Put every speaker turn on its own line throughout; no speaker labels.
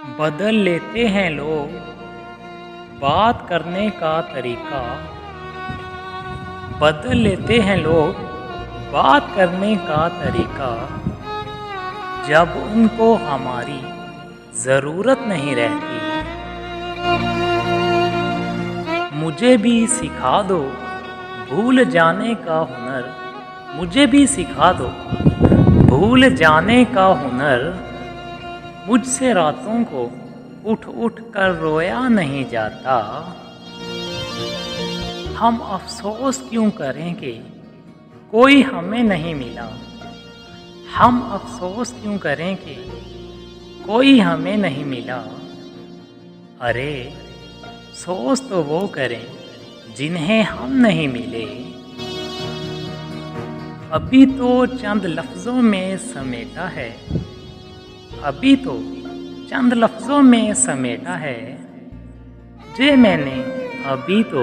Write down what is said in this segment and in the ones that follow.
बदल लेते हैं लोग बात करने का तरीका। बदल लेते हैं लोग बात करने का तरीका। जब उनको हमारी ज़रूरत नहीं रहती। मुझे भी सिखा दो भूल जाने का हुनर। मुझे भी सिखा दो भूल जाने का हुनर। मुझसे रातों को उठ उठ कर रोया नहीं जाता। हम अफसोस क्यों करें कि कोई हमें नहीं मिला। हम अफसोस क्यों करें कि कोई हमें नहीं मिला। अरे सोच तो वो करें जिन्हें हम नहीं मिले। अभी तो चंद लफ्ज़ों में समेटा है। अभी तो चंद लफ्ज़ों में समेटा है जे मैंने अभी तो।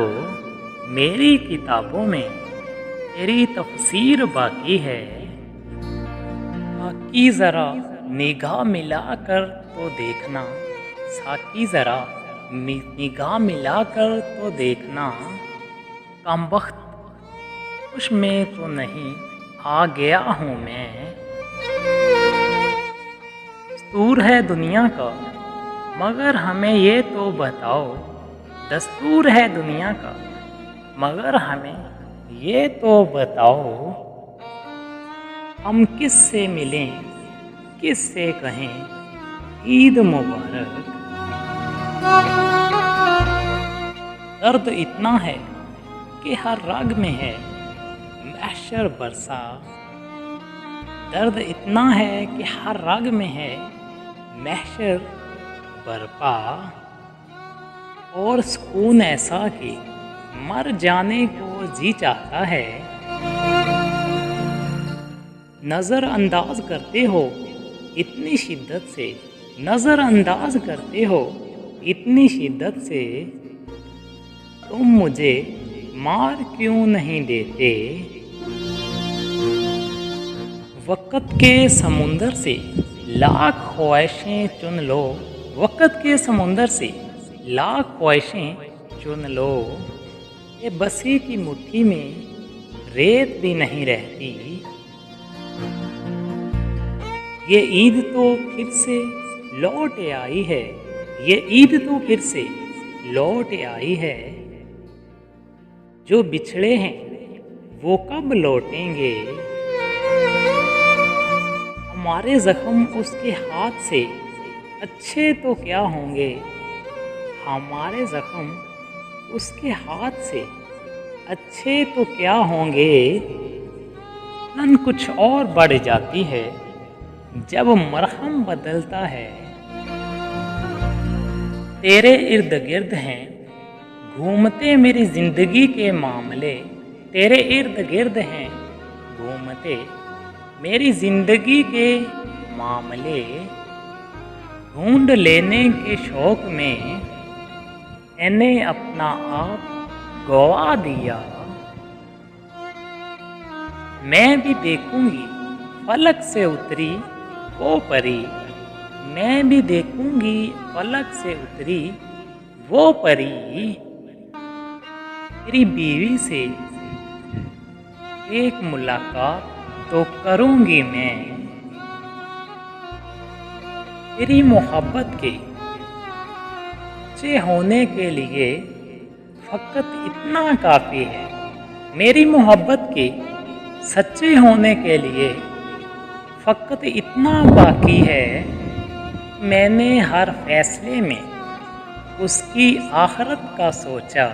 मेरी किताबों में तेरी तफसीर बाकी है। साकी ज़रा निगाह मिला कर तो देखना। साकी ज़रा निगाह मिला कर तो देखना। कमबख्त खुश में तो नहीं आ गया हूँ मैं। दस्तूर है दुनिया का मगर हमें ये तो बताओ। दस्तूर है दुनिया का मगर हमें ये तो बताओ। हम किस से मिलें किस से कहें ईद मुबारक। दर्द इतना है कि हर राग में है महशर बरसा। दर्द इतना है कि हर राग में है महशर बरपा। और सुकून ऐसा कि मर जाने को जी चाहता है। नज़रअंदाज करते हो इतनी शिद्दत से। नज़रअंदाज करते हो इतनी शिद्दत से। तुम मुझे मार क्यों नहीं देते। वक़्त के समुंदर से लाख ख्वाहिशें चुन लो। वक़्त के समुंदर से लाख ख्वाहिशें चुन लो। ये बसी की मुट्ठी में रेत भी नहीं रहती। ये ईद तो फिर से लौट आई है। ये ईद तो फिर से लौट आई है। जो बिछड़े हैं वो कब लौटेंगे। हमारे ज़ख्म उसके हाथ से अच्छे तो क्या होंगे। हमारे ज़ख्म उसके हाथ से अच्छे तो क्या होंगे। लन कुछ और बढ़ जाती है जब मरहम बदलता है। तेरे इर्द गिर्द हैं घूमते मेरी ज़िंदगी के मामले। तेरे इर्द गिर्द हैं घूमते मेरी ज़िंदगी के मामले। ढूंढ लेने के शौक़ में मैंने अपना आप गवा दिया। मैं भी देखूंगी फलक से उतरी वो परी। मैं भी देखूंगी फलक से उतरी वो परी। तेरी बीवी से एक मुलाकात तो करूंगी मैं। तेरी मोहब्बत के सच्चे होने के लिए फ़कत इतना काफ़ी है। मेरी मोहब्बत के सच्चे होने के लिए फ़कत इतना बाकी है। मैंने हर फैसले में उसकी आखिरत का सोचा।